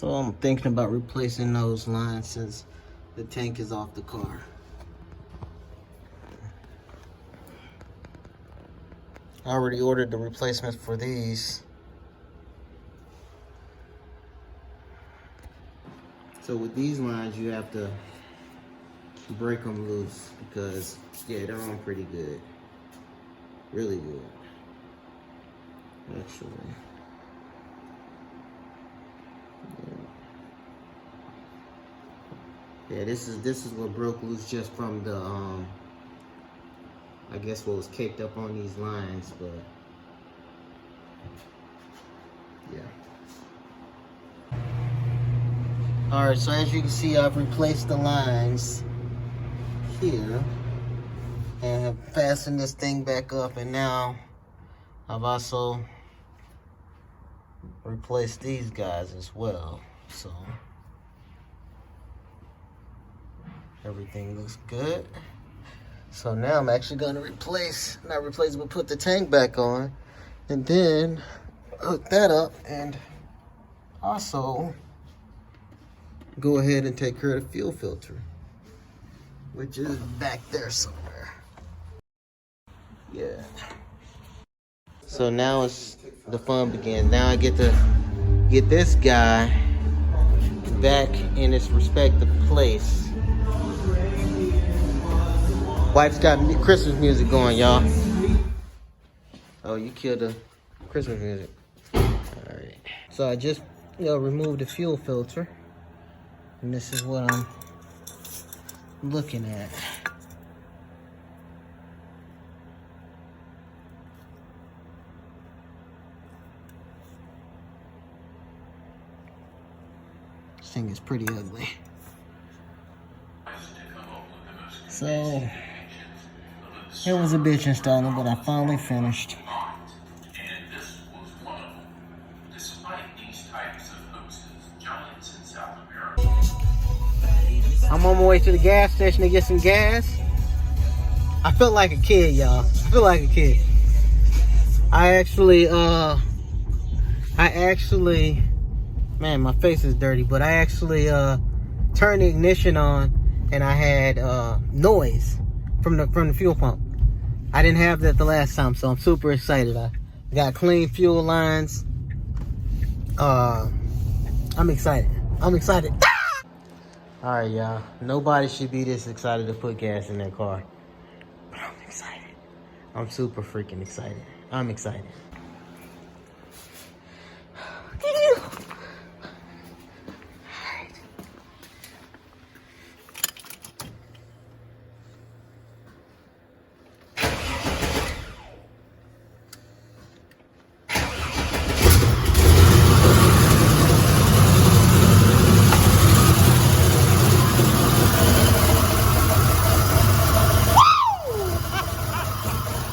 So I'm thinking about replacing those lines since the tank is off the car. I already ordered the replacements for these. So with these lines, you have to break them loose because, yeah, they're on pretty good. Really good, actually. Yeah, this is what broke loose just from the I guess what was caked up on these lines, but yeah. All right, so as you can see, I've replaced the lines here and have fastened this thing back up, and now I've also replaced these guys as well. So everything looks good. So now I'm actually gonna but put the tank back on, and then hook that up, and also go ahead and take care of the fuel filter, which is back there somewhere. Yeah. So now it's the fun begins. Now I get to get this guy back in its respective place. Wife's got Christmas music going, y'all. Oh, you killed the Christmas music. All right. So I just, removed the fuel filter, and this is what I'm looking at. This thing is pretty ugly. So it was a bitch installing, but I finally finished. I'm on my way to the gas station to get some gas. I felt like a kid, y'all. I feel like a kid. I actually, man, my face is dirty, but I actually turned the ignition on, and I had noise from the fuel pump. I didn't have that the last time, so I'm super excited. I got clean fuel lines. I'm excited. I'm excited. All right, y'all. Nobody should be this excited to put gas in their car, but I'm excited. I'm super freaking excited. I'm excited.